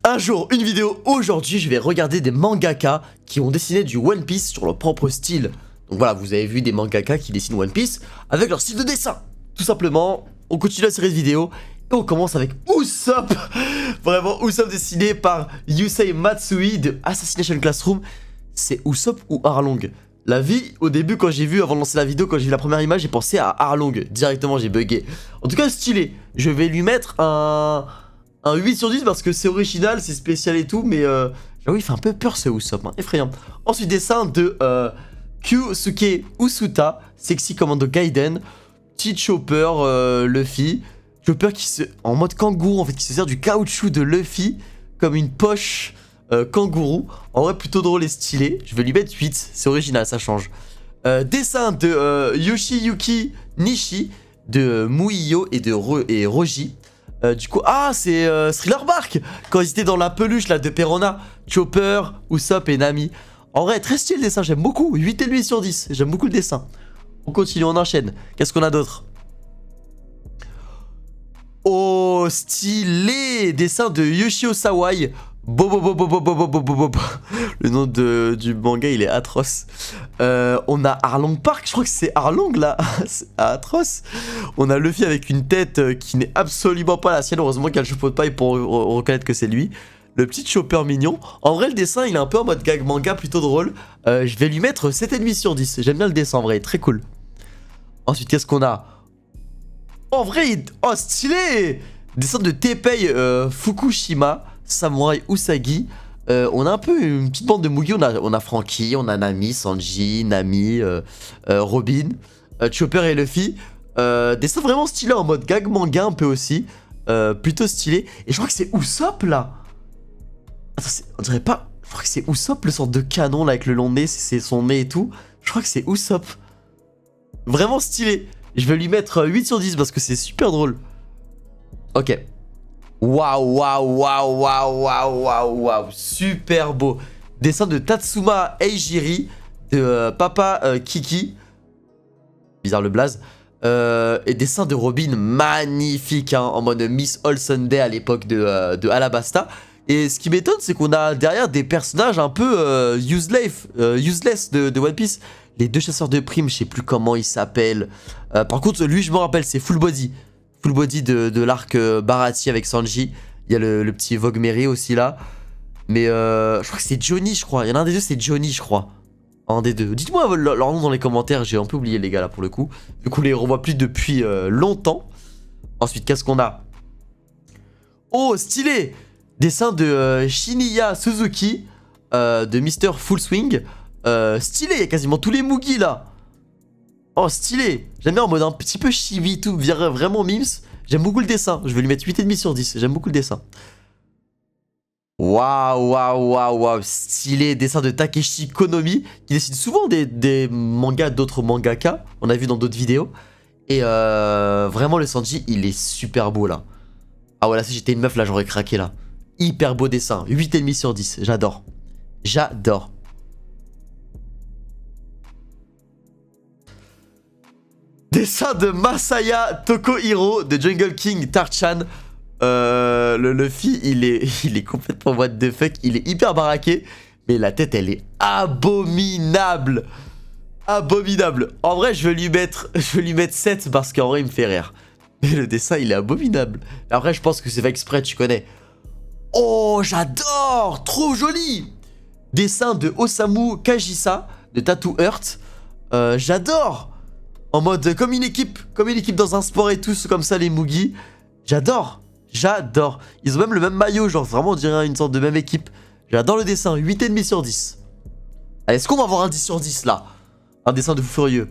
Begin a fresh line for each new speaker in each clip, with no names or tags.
Un jour, une vidéo. Aujourd'hui, je vais regarder des mangaka qui ont dessiné du One Piece sur leur propre style. Donc voilà, vous avez vu des mangaka qui dessinent One Piece avec leur style de dessin. Tout simplement, on continue la série de vidéos et on commence avec Usopp. Vraiment, Usopp dessiné par Yusei Matsui de Assassination Classroom. C'est Usopp ou Arlong? La vie, au début, quand j'ai vu, avant de lancer la vidéo, quand j'ai vu la première image, j'ai pensé à Arlong. Directement, j'ai bugué. En tout cas, stylé. Je vais lui mettre un 8 sur 10 parce que c'est original, c'est spécial et tout. Mais j'avoue, il fait un peu peur ce Usopp, hein, effrayant. Ensuite, dessin de Kyusuke Usuta, Sexy Commando Gaiden, petit Chopper, Luffy. Chopper qui se, en mode kangourou, en fait, qui se sert du caoutchouc de Luffy comme une poche kangourou. En vrai, plutôt drôle et stylé. Je vais lui mettre 8, c'est original, ça change. Dessin de Yoshiyuki Nishi, de Muiyo et de Roji. Du coup, ah, c'est Thriller Bark quand ils étaient dans la peluche là de Perona. Chopper, Usopp et Nami. En vrai, très stylé le dessin, j'aime beaucoup. 8,5 sur 10, j'aime beaucoup le dessin. On continue, on enchaîne. Qu'est-ce qu'on a d'autre? Oh, stylé! Dessin de Yoshio Sawai. Le nom du manga, il est atroce. On a Arlong Park, je crois que c'est Arlong là. C'est atroce. On a Luffy avec une tête qui n'est absolument pas la sienne. Heureusement qu'il y a le chapeau de paille pour reconnaître que c'est lui. Le petit Chopper mignon. En vrai, le dessin, il est un peu en mode gag manga, plutôt drôle. Je vais lui mettre 7,5 sur 10. J'aime bien le dessin en vrai, très cool. Ensuite, qu'est-ce qu'on a? En vrai, oh stylé! Dessin de Teppei Fukushima, Samurai Usagi. On a un peu une petite bande de Mugi. On a Franky, on a Nami, Sanji, Nami, Robin, Chopper et Luffy. Dessin vraiment stylé en mode gag manga un peu aussi. Plutôt stylé. Et je crois que c'est Usopp là. Attends, on dirait pas. Je crois que c'est Usopp, le sorte de canon là avec le long nez, c'est son nez et tout. Je crois que c'est Usopp. Vraiment stylé. Je vais lui mettre 8 sur 10 parce que c'est super drôle. Ok. Waouh, waouh, waouh, waouh, waouh, waouh, waouh. Super beau. Dessin de Tatsuma Eijiri, de Papa Kiki. Bizarre le blaze. Et dessin de Robin magnifique, hein, en mode Miss All Sunday à l'époque de Alabasta. Et ce qui m'étonne, c'est qu'on a derrière des personnages un peu useless de One Piece. Les deux chasseurs de primes, je sais plus comment ils s'appellent. Par contre, lui, je me rappelle, c'est Full Body. Full Body de l'arc Baratie avec Sanji. Il y a le petit Vogue Mary aussi là. Mais je crois que c'est Johnny, je crois. Il y en a un des deux, c'est Johnny, je crois. Un des deux. Dites-moi leur nom dans les commentaires. J'ai un peu oublié les gars là pour le coup. Du coup, on les revoit plus depuis longtemps. Ensuite, qu'est-ce qu'on a? Oh, stylé! Dessin de Shiniya Suzuki, de Mr. Full Swing. Stylé, il y a quasiment tous les Mugi là. Oh, stylé. J'aime bien en mode un petit peu chibi, tout, vraiment mimes. J'aime beaucoup le dessin. Je vais lui mettre 8,5 sur 10. J'aime beaucoup le dessin. Waouh, waouh, waouh, waouh. Stylé. Dessin de Takeshi Konomi, qui dessine souvent des mangas d'autres mangaka. On a vu dans d'autres vidéos. Et vraiment, le Sanji, il est super beau là. Ah voilà, si j'étais une meuf là, j'aurais craqué là. Hyper beau dessin. 8,5 sur 10. J'adore. J'adore. Dessin de Masaya Tokohiro de Jungle King Tarchan. Le Luffy, il est complètement what the fuck. Il est hyper baraqué. Mais la tête, elle est abominable. Abominable. En vrai, je vais lui mettre 7 parce qu'en vrai, il me fait rire. Mais le dessin, il est abominable. Après, je pense que c'est fait exprès, tu connais. Oh, j'adore. Trop joli. Dessin de Osamu Kajisa de Tattoo Heart. J'adore. En mode comme une équipe dans un sport et tout, comme ça les Mugi. J'adore, j'adore. Ils ont même le même maillot, genre vraiment on dirait une sorte de même équipe. J'adore le dessin, 8,5 sur 10. Allez, est-ce qu'on va avoir un 10 sur 10 là? Un dessin de fou furieux.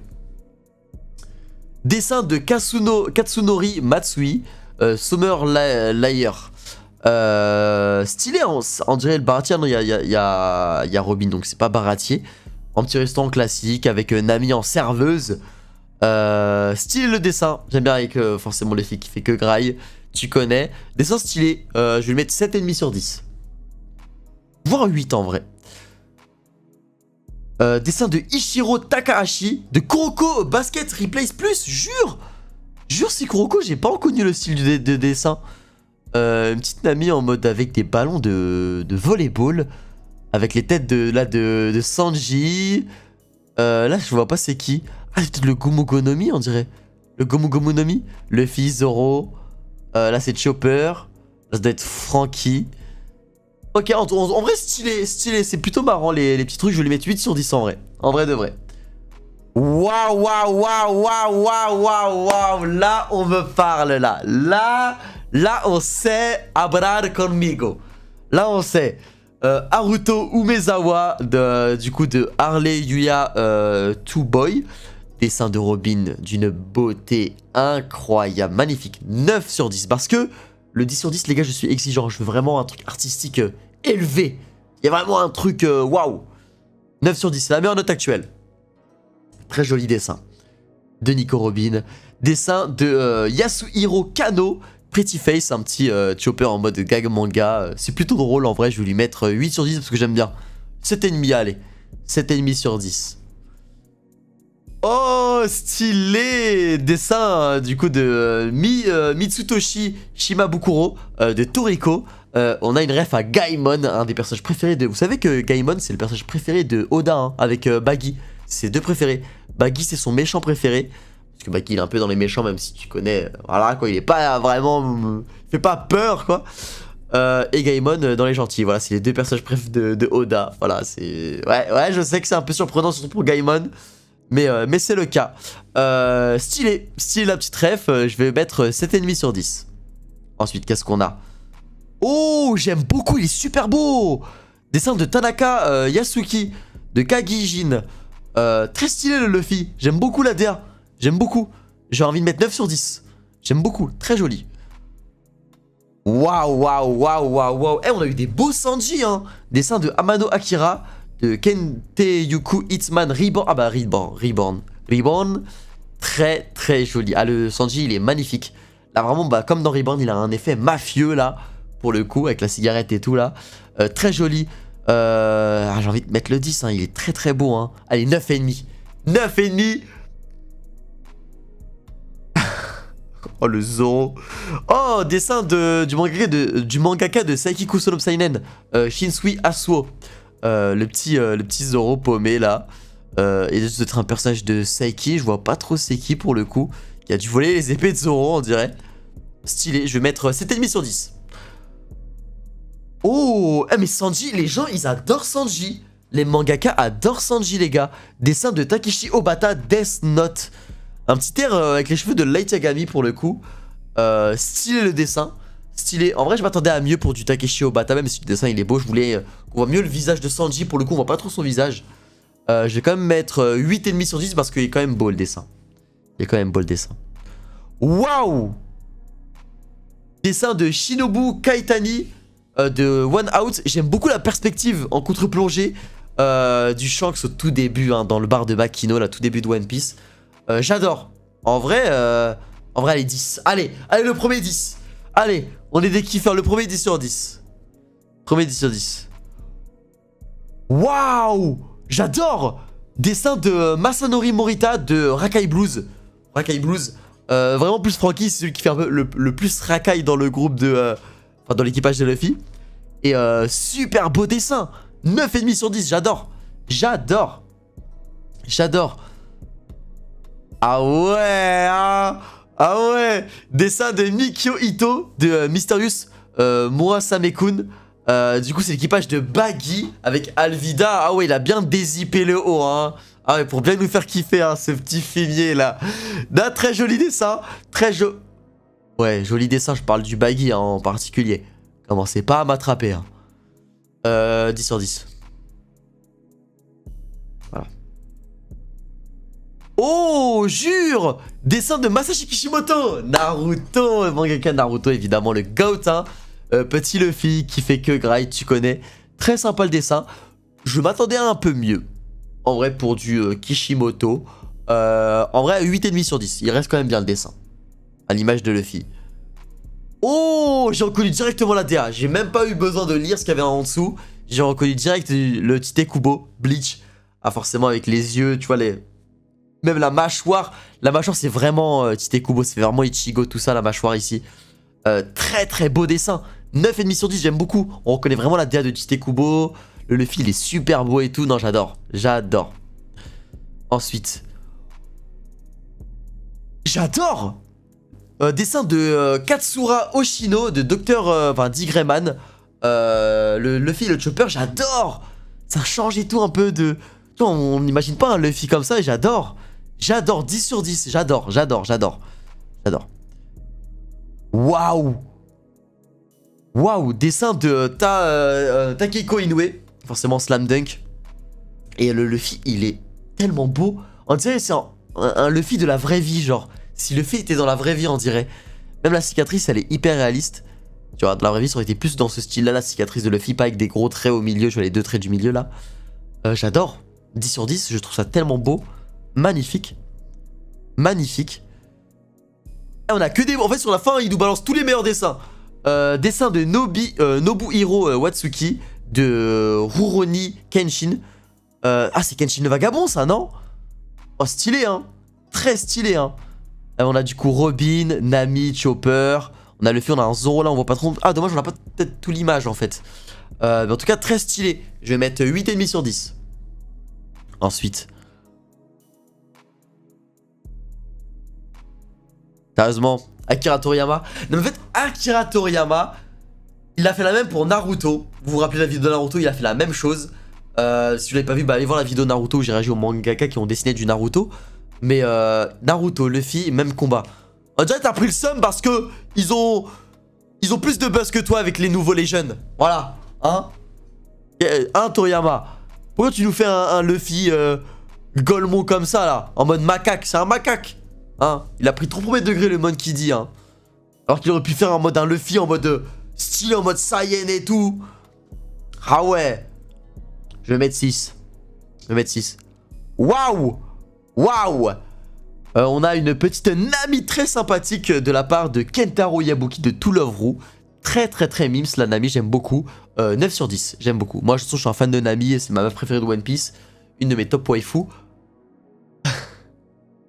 Dessin de Katsunori Matsui, Summer Layer. Stylé, on dirait le baratier. Non, il y a Robin, donc c'est pas baratier. Un petit restaurant classique avec Nami en serveuse. Stylé le dessin, j'aime bien avec forcément les filles qui fait que graille, tu connais. Dessin stylé, je vais lui mettre 7,5 sur 10. Voire 8 en vrai. Dessin de Ichiro Takahashi, de Kuroko Basket Replace Plus, jure c'est Kuroko, j'ai pas reconnu le style de dessin. Une petite Nami en mode avec des ballons de volleyball. Avec les têtes de Sanji. Là, je vois pas c'est qui. Ah, c'est peut-être le Gomu-Gonomi, on dirait. Le Gomu-Gomu-Nomi. Luffy, Zoro. Là, c'est Chopper. Là, ça doit être Franky. Ok, en vrai, stylé, stylé. C'est plutôt marrant, les petits trucs. Je vais lui mettre 8 sur 10 en vrai. En vrai de vrai. Waouh, waouh, waouh, waouh, waouh, waouh, waouh. Là, on me parle, là. Là, on sait hablar conmigo. Là, on sait. Haruto Umezawa, du coup, de Harley Yuya Two Boy. Dessin de Robin d'une beauté incroyable, magnifique. 9 sur 10. Parce que le 10 sur 10, les gars, je suis exigeant. Je veux vraiment un truc artistique élevé. Il y a vraiment un truc waouh. 9 sur 10, c'est la meilleure note actuelle. Très joli dessin de Nico Robin. Dessin de Yasuhiro Kano. Pretty Face, un petit chopper en mode gag manga. C'est plutôt drôle en vrai, je vais lui mettre 8 sur 10 parce que j'aime bien. 7,5, allez. 7,5 sur 10. Oh, stylé. Dessin du coup de Mitsutoshi Shimabukuro de Toriko. On a une ref à Gaimon, un des personnages préférés de... Vous savez que Gaimon, c'est le personnage préféré de Oda, hein, avec Baggy. C'est ses deux préférés. Baggy, c'est son méchant préféré. Parce que Baggy, il est un peu dans les méchants, même si tu connais... Voilà, quoi, il est pas vraiment... Il fait pas peur, quoi. Et Gaimon dans les gentils. Voilà, c'est les deux personnages préférés de Oda. Voilà, c'est... Ouais, je sais que c'est un peu surprenant, surtout pour Gaimon. Mais c'est le cas. Stylé la petite ref. Je vais mettre 7,5 sur 10. Ensuite, qu'est-ce qu'on a? Oh, j'aime beaucoup, il est super beau. Dessin de Tanaka Yasuki, de Kagijin. Très stylé le Luffy. J'aime beaucoup la DA. J'aime beaucoup. J'ai envie de mettre 9 sur 10. J'aime beaucoup, très joli. Waouh, waouh, waouh, waouh, waouh. Eh, on a eu des beaux Sanji, hein. Dessin de Amano Akira, de Kenteyuku Hitman Reborn. Ah bah, Reborn. Très, très joli. Ah, le Sanji, il est magnifique. Là, vraiment, bah, comme dans Reborn, il a un effet mafieux, là. Pour le coup, avec la cigarette et tout, là. Très joli. J'ai envie de mettre le 10, hein. Il est très, très beau, hein. Allez, 9,5. 9,5. Oh, le Zoro. Oh, dessin du mangaka de Saikiku Sono Seinen, Shinsui Asuo. Le petit Zoro paumé là. Et d'être un personnage de Saiki. Je vois pas trop c'est qui pour le coup. Qui a dû voler les épées de Zoro, on dirait. Stylé. Je vais mettre 7,5 sur 10. Oh, mais Sanji, les gens ils adorent Sanji. Les mangaka adorent Sanji, les gars. Dessin de Takeshi Obata, Death Note. Un petit air avec les cheveux de Light Yagami pour le coup. Stylé le dessin. Stylé. En vrai, je m'attendais à mieux pour du Takeshi Obata, même si le dessin il est beau. Je voulais qu'on voit mieux le visage de Sanji. Pour le coup, on voit pas trop son visage. Je vais quand même mettre 8,5 sur 10 parce qu'il est quand même beau le dessin. Il est quand même beau le dessin. Waouh! Dessin de Shinobu Kaitani de One Out. J'aime beaucoup la perspective en contre-plongée du Shanks au tout début, hein, dans le bar de Makino, là, tout début de One Piece. J'adore. En vrai, allez, 10. Allez, le premier 10. Allez, on est des kiffeurs. Le premier 10 sur 10. Premier 10 sur 10. Waouh! J'adore! Dessin de Masanori Morita de Rakai Blues. Vraiment plus Franky, c'est celui qui fait un peu le plus Rakai dans le groupe de... Enfin, dans l'équipage de Luffy. Et super beau dessin. 9,5 sur 10, j'adore. Ah ouais, hein. Ah ouais. Dessin de Mikio Ito de Mysterious Murasamekun. Du coup, c'est l'équipage de Baggy avec Alvida. Ah ouais, il a bien dézippé le haut, hein. Ah ouais, pour bien nous faire kiffer, hein, ce petit fumier là. D'un très joli dessin. Ouais, joli dessin, je parle du Baggy, hein, en particulier. Commencez pas à m'attraper, hein. 10 sur 10. Voilà. Oh, jure! Dessin de Masashi Kishimoto. Naruto, mangaka Naruto, évidemment, le GOAT, hein. Petit Luffy qui fait que grind, tu connais. Très sympa le dessin. Je m'attendais à un peu mieux. En vrai, pour du Kishimoto. En vrai, 8,5 sur 10. Il reste quand même bien le dessin. À l'image de Luffy. Oh, j'ai reconnu directement la DA. J'ai même pas eu besoin de lire ce qu'il y avait en dessous. J'ai reconnu direct le Tite Kubo, Bleach. Ah, forcément, avec les yeux, tu vois, même la mâchoire. La mâchoire, c'est vraiment Tite Kubo. C'est vraiment Ichigo, tout ça, la mâchoire ici. Très très beau dessin. 9,5 sur 10, j'aime beaucoup. On reconnaît vraiment la DA de Tite Kubo. Le Luffy, il est super beau et tout. Non, j'adore. J'adore. Ensuite. J'adore dessin de Katsura Oshino, de Dr. Digrayman. Le Luffy et le Chopper, j'adore. Ça change et tout un peu de... On n'imagine pas un Luffy comme ça et j'adore. J'adore, 10 sur 10. J'adore. Waouh. Waouh, dessin de Takehiko Inoue. Forcément Slam Dunk. Et le Luffy, il est tellement beau. On dirait c'est un Luffy de la vraie vie, genre. Si Luffy était dans la vraie vie, on dirait. Même la cicatrice, elle est hyper réaliste. Tu vois, dans la vraie vie, ça aurait été plus dans ce style-là, la cicatrice de Luffy, pas avec des gros traits au milieu. Je vois les 2 traits du milieu, là. J'adore. 10 sur 10, je trouve ça tellement beau. Magnifique. Magnifique. Et on a que des... En fait, sur la fin, il nous balance tous les meilleurs dessins. Dessin de Nobuhiro Watsuki, de Rurouni Kenshin. Ah, c'est Kenshin le Vagabond, ça, non? Oh, stylé, hein. Très stylé, hein. On a du coup Robin, Nami, Chopper. On a Luffy, on a un Zoro là, on voit pas trop. Ah, dommage, on a pas peut-être tout l'image en fait. Mais en tout cas, très stylé. Je vais mettre 8,5 sur 10. Ensuite. Sérieusement, Akira Toriyama. Non, mais en fait, Akira Toriyama, il a fait la même pour Naruto. Vous vous rappelez la vidéo de Naruto, il a fait la même chose. Si vous l'avez pas vu, bah allez voir la vidéo de Naruto où j'ai réagi aux mangaka qui ont dessiné du Naruto. Mais Naruto, Luffy, même combat. On dirait que t'as pris le seum parce que ils ont plus de buzz que toi avec les nouveaux, les jeunes. Voilà, hein. Hein, Toriyama. Pourquoi tu nous fais un Luffy Golemon comme ça là, en mode macaque? C'est un macaque, hein. Il a pris trop premier degré le Monkey D, hein. Alors qu'il aurait pu faire un Luffy en mode style, en mode Saiyan et tout. Ah ouais. Je vais mettre 6. Waouh. Waouh. On a une petite Nami très sympathique de la part de Kentaro Yabuki de To Love Ru. Très mimes la Nami, j'aime beaucoup. 9 sur 10, j'aime beaucoup. Moi je suis un fan de Nami et c'est ma meuf préférée de One Piece. Une de mes top waifu.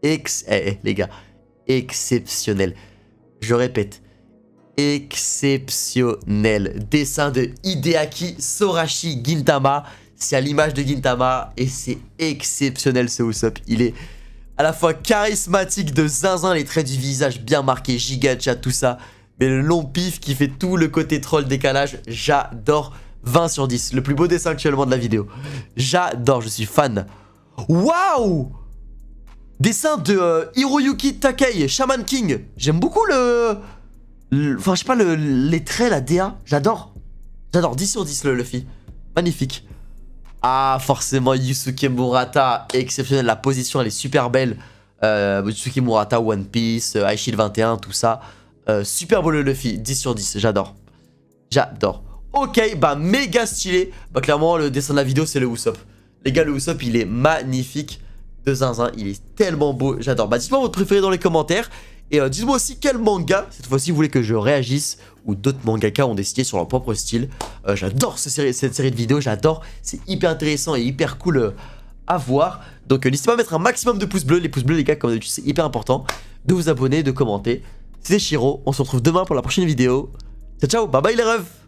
Les gars, exceptionnel. Je répète, exceptionnel. Dessin de Hideaki Sorachi Gintama. C'est à l'image de Gintama et c'est exceptionnel ce Usopp. Il est à la fois charismatique de zinzin, les traits du visage bien marqués, giga chat, tout ça. Mais le long pif qui fait tout le côté troll décalage, j'adore. 20 sur 10, le plus beau dessin actuellement de la vidéo. J'adore, je suis fan. Waouh! Dessin de Hiroyuki Takei, Shaman King. J'aime beaucoup enfin, je sais pas, les traits, la DA. J'adore. J'adore, 10 sur 10 le Luffy. Magnifique. Ah, forcément, Yusuke Murata, exceptionnel. La position, elle est super belle. Yusuke Murata, One Piece, Ice Shield 21, tout ça. Super beau le Luffy, 10 sur 10, j'adore. J'adore. Ok, bah méga stylé. Bah clairement, le dessin de la vidéo, c'est le Usopp. Les gars, le Usopp, il est magnifique. De zinzin, il est tellement beau, j'adore. Bah dites-moi votre préféré dans les commentaires. Et dites-moi aussi quel manga, cette fois-ci, vous voulez que je réagisse, ou d'autres mangaka ont décidé sur leur propre style. J'adore cette série de vidéos, j'adore. C'est hyper intéressant et hyper cool à voir. Donc n'hésitez pas à mettre un maximum de pouces bleus. Les pouces bleus, les gars, comme d'habitude, c'est hyper important. De vous abonner, de commenter. C'était Shiro, on se retrouve demain pour la prochaine vidéo. Ciao, ciao, bye bye les refs.